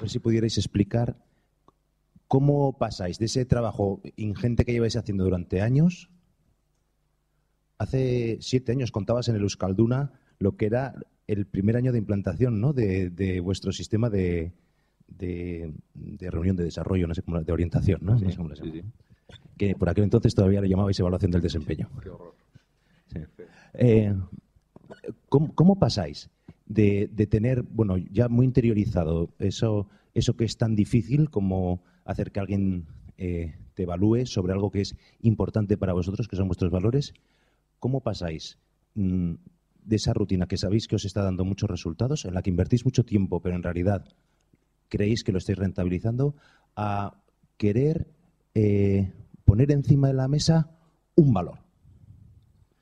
ver si pudierais explicar cómo pasáis de ese trabajo ingente que lleváis haciendo durante años. Hace 7 años contabas en el Euskalduna lo que era el primer año de implantación, ¿no?, de vuestro sistema de reunión de desarrollo, no sé cómo, de orientación, ¿no? Sí, No sé cómo se llama. sí. Que por aquel entonces todavía lo llamabais evaluación del desempeño. Qué horror. Sí. ¿Cómo pasáis de tener, bueno, ya muy interiorizado eso que es tan difícil como hacer que alguien te evalúe sobre algo que es importante para vosotros, que son vuestros valores? ¿Cómo pasáis de esa rutina que sabéis que os está dando muchos resultados, en la que invertís mucho tiempo, pero en realidad creéis que lo estáis rentabilizando, a querer poner encima de la mesa un valor?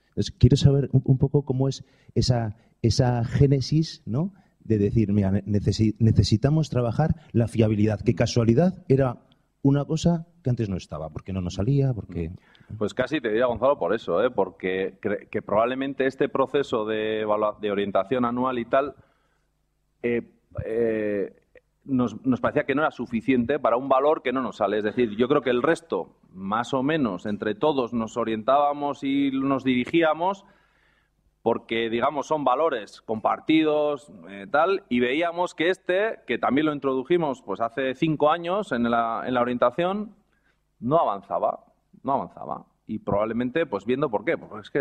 Entonces, quiero saber un poco cómo es esa génesis, ¿no?, de decir, mira, necesitamos trabajar la fiabilidad. ¿Qué casualidad era una cosa que antes no estaba? ¿Por qué no nos salía? Porque Pues casi te diría, Gonzalo, por eso, porque que probablemente este proceso de orientación anual y tal nos parecía que no era suficiente para un valor que no nos sale. Es decir, yo creo que el resto, más o menos, entre todos nos orientábamos y nos dirigíamos porque, digamos, son valores compartidos, tal, y veíamos que que también lo introdujimos pues hace 5 años en la orientación, no avanzaba. Y probablemente, pues viendo por qué. Pues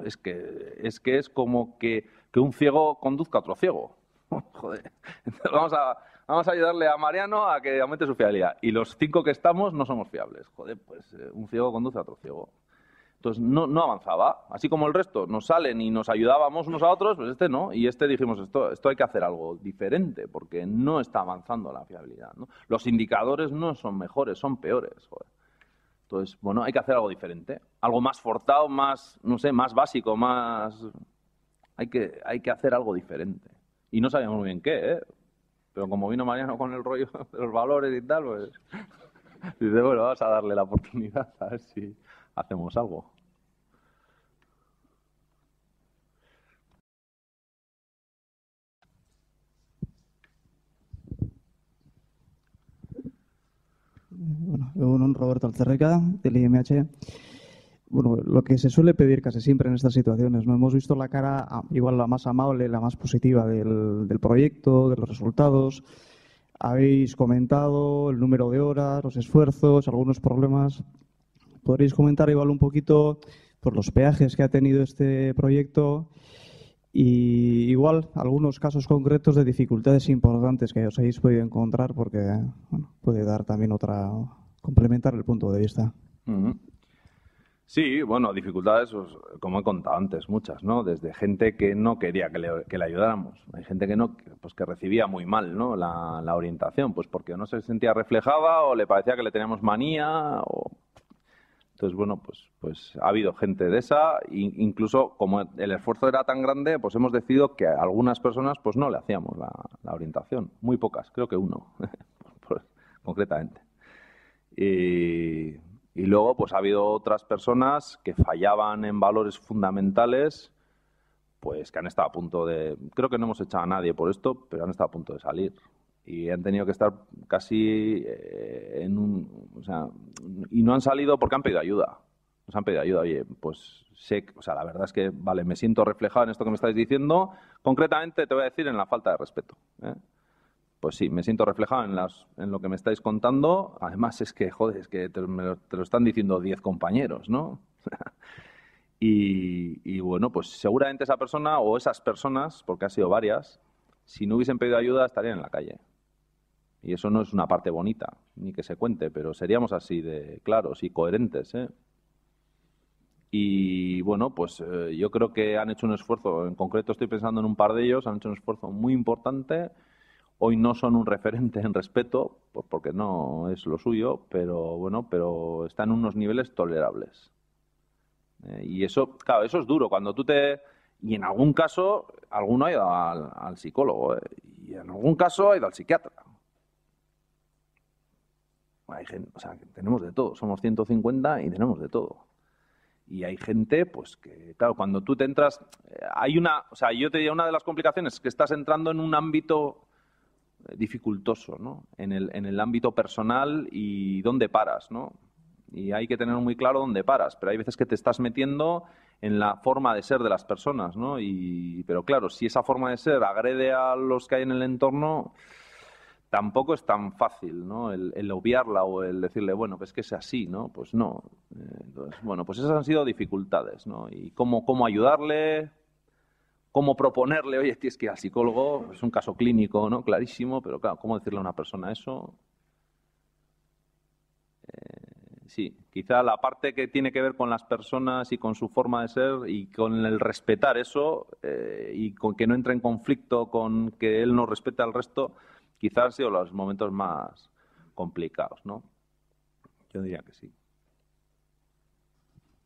es que es como que un ciego conduzca a otro ciego. Joder. Entonces vamos a ayudarle a Mariano a que aumente su fiabilidad. Y los 5 que estamos no somos fiables. Joder, pues un ciego conduce a otro ciego. Entonces no avanzaba. Así como el resto nos salen y nos ayudábamos unos a otros, pues este no. Y dijimos, esto hay que hacer algo diferente porque no está avanzando la fiabilidad, ¿no? Los indicadores no son mejores, son peores. Joder. Entonces, bueno, hay que hacer algo diferente. Algo más forzado, más, no sé, más básico, más... Hay que hacer algo diferente. Y no sabíamos muy bien qué, ¿eh? Pero como vino Mariano con el rollo de los valores y tal, pues... Dice, bueno, vamos a darle la oportunidad a ver si hacemos algo. Bueno, Roberto Alcerreca, del IMH. Bueno, lo que se suele pedir casi siempre en estas situaciones, ¿no? Hemos visto la cara igual la más amable, la más positiva del proyecto, de los resultados. Habéis comentado el número de horas, los esfuerzos, algunos problemas. ¿Podríais comentar igual un poquito por los peajes que ha tenido este proyecto y igual algunos casos concretos de dificultades importantes que os hayáis podido encontrar? Porque bueno, puede dar también complementar el punto de vista. Sí, bueno, dificultades, como he contado antes, muchas, ¿no? Desde gente que no quería que le ayudáramos. Hay gente que recibía muy mal, ¿no?, la orientación, pues porque no se sentía reflejada o le parecía que le teníamos manía. Entonces, bueno, pues ha habido gente de esa. Incluso como el esfuerzo era tan grande, pues hemos decidido que a algunas personas pues no le hacíamos la orientación. Muy pocas, creo que uno, concretamente. Y luego, pues ha habido otras personas que fallaban en valores fundamentales, pues que han estado a punto de... Creo que no hemos echado a nadie por esto, pero han estado a punto de salir. Y han tenido que estar casi o sea, y no han salido porque han pedido ayuda. Nos han pedido ayuda. Oye, pues o sea, la verdad es que, vale, me siento reflejado en esto que me estáis diciendo. Concretamente te voy a decir en la falta de respeto, ¿eh? Pues sí, me siento reflejado en lo que me estáis contando. Además, es que, joder, es que te lo están diciendo 10 compañeros, ¿no? Y bueno, pues seguramente esa persona o esas personas, porque ha sido varias, si no hubiesen pedido ayuda estarían en la calle. Y eso no es una parte bonita, ni que se cuente, pero seríamos así de claros y coherentes, ¿eh? Y bueno, pues yo creo que han hecho un esfuerzo, en concreto estoy pensando en un par de ellos, han hecho un esfuerzo muy importante. Hoy no son un referente en respeto, pues porque no es lo suyo, pero bueno, pero están en unos niveles tolerables. Y eso, claro, eso es duro. Cuando y en algún caso, alguno ha ido al psicólogo, y en algún caso ha ido al psiquiatra. Hay gente, o sea, tenemos de todo. Somos 150 y tenemos de todo. Y hay gente, pues que, claro, cuando tú te entras, o sea, yo te diría, una de las complicaciones es que estás entrando en un ámbito dificultoso, ¿no? En el ámbito personal y dónde paras, ¿no? Y hay que tener muy claro dónde paras, pero hay veces que te estás metiendo en la forma de ser de las personas, ¿no? Pero claro, si esa forma de ser agrede a los que hay en el entorno, tampoco es tan fácil, ¿no? El obviarla o el decirle, bueno, pues que es así, ¿no? Pues no. Entonces, bueno, pues esas han sido dificultades, ¿no? Y cómo ayudarle, cómo proponerle, oye, tienes que ir al psicólogo, es un caso clínico, ¿no? Clarísimo, pero claro, ¿cómo decirle a una persona eso? Sí, quizá la parte que tiene que ver con las personas y con su forma de ser y con el respetar eso y con que no entre en conflicto con que él no respete al resto, quizás han sido los momentos más complicados, ¿no? Yo diría que sí.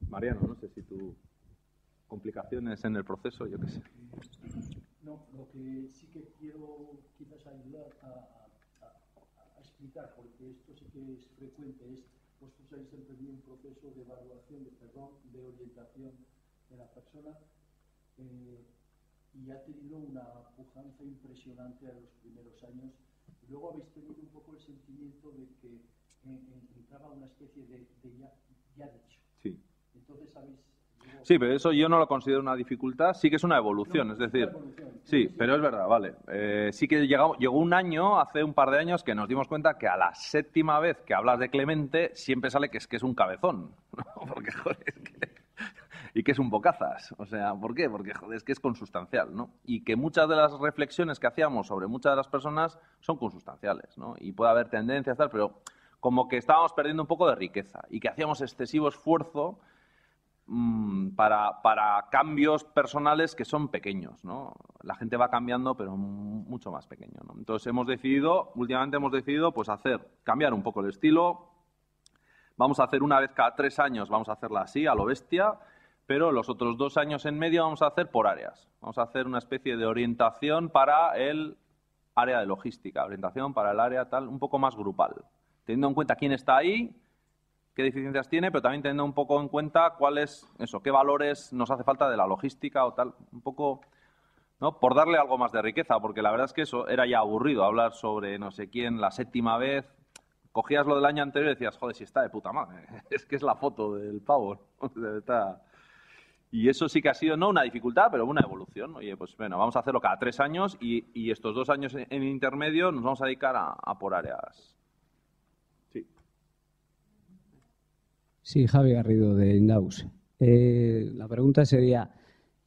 Mariano, no sé si tú... complicaciones en el proceso, yo qué sé. No, lo que sí que quiero quizás ayudar a explicar, porque esto sí que es frecuente, es vosotros habéis emprendido un proceso de evaluación, de orientación de la persona y ha tenido una pujanza impresionante a los primeros años. Y luego habéis tenido un poco el sentimiento de que entraba una especie de ya dicho. Sí. Entonces habéis... Sí, pero eso yo no lo considero una dificultad, sí que es una evolución, es decir, sí, pero es verdad, vale. Sí que llegó un año, hace un par de años, que nos dimos cuenta que a la 7ª vez que hablas de Clemente siempre sale que es un cabezón, ¿no? Porque, joder, y que es un bocazas. O sea, ¿por qué? Porque, joder, es que es consustancial, ¿no? Y que muchas de las reflexiones que hacíamos sobre muchas de las personas son consustanciales, ¿no? Y puede haber tendencias, tal, pero como que estábamos perdiendo un poco de riqueza y que hacíamos excesivo esfuerzo para cambios personales que son pequeños, ¿no? La gente va cambiando, pero mucho más pequeño, ¿no? Entonces últimamente hemos decidido pues cambiar un poco el estilo. Vamos a hacer una vez cada 3 años, vamos a hacerla así, a lo bestia, pero los otros 2 años en medio vamos a hacer por áreas. Vamos a hacer una especie de orientación para el área de logística, orientación para el área tal, un poco más grupal, teniendo en cuenta quién está ahí, qué deficiencias tiene, pero también teniendo un poco en cuenta qué valores nos hace falta de la logística o tal, un poco, ¿no? Por darle algo más de riqueza, porque la verdad es que eso era ya aburrido, hablar sobre no sé quién la 7ª vez. Cogías lo del año anterior y decías, joder, si está de puta madre, es que es la foto del pavo, ¿no? Y eso sí que ha sido, no una dificultad, pero una evolución. Oye, pues bueno, vamos a hacerlo cada 3 años y estos 2 años en intermedio nos vamos a dedicar a por áreas. Sí, Javi Garrido, de Indaus. La pregunta sería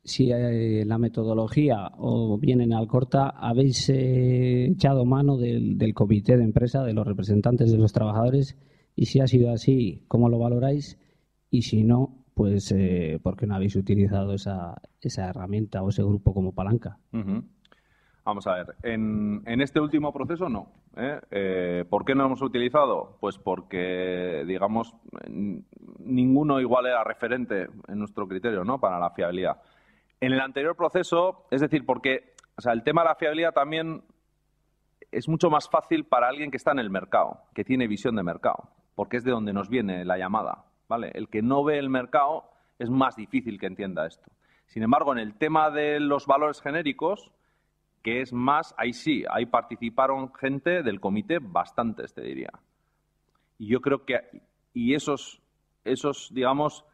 si la metodología o bien en Alcorta habéis echado mano del comité de empresa, de los representantes de los trabajadores, y si ha sido así, ¿cómo lo valoráis? Y si no, pues ¿por qué no habéis utilizado esa herramienta o ese grupo como palanca? Vamos a ver, en este último proceso no. ¿Por qué no lo hemos utilizado? Pues porque, digamos, ninguno igual era referente en nuestro criterio, ¿no? Para la fiabilidad. En el anterior proceso, es decir, porque el tema de la fiabilidad también es mucho más fácil para alguien que está en el mercado, que tiene visión de mercado, porque es de donde nos viene la llamada, ¿vale? El que no ve el mercado es más difícil que entienda esto. Sin embargo, en el tema de los valores genéricos, que es más, ahí participaron gente del comité, bastantes, te diría. Y yo creo que, esos, digamos,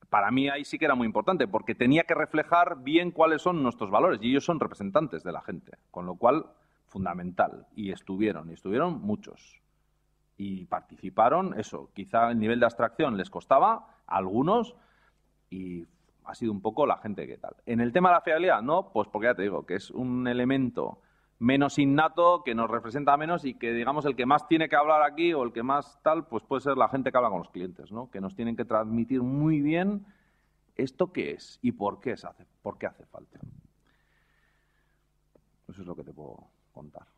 para mí ahí sí que era muy importante, porque tenía que reflejar bien cuáles son nuestros valores, y ellos son representantes de la gente, con lo cual, fundamental. Y estuvieron muchos. Y participaron, quizá el nivel de abstracción les costaba a algunos, y ha sido un poco la gente que tal. En el tema de la fiabilidad, no, pues porque ya te digo, que es un elemento menos innato, que nos representa menos y que, digamos, el que más tiene que hablar aquí o el que más tal, pues puede ser la gente que habla con los clientes, ¿no? Que nos tienen que transmitir muy bien esto qué es y por qué hace falta. Eso es lo que te puedo contar.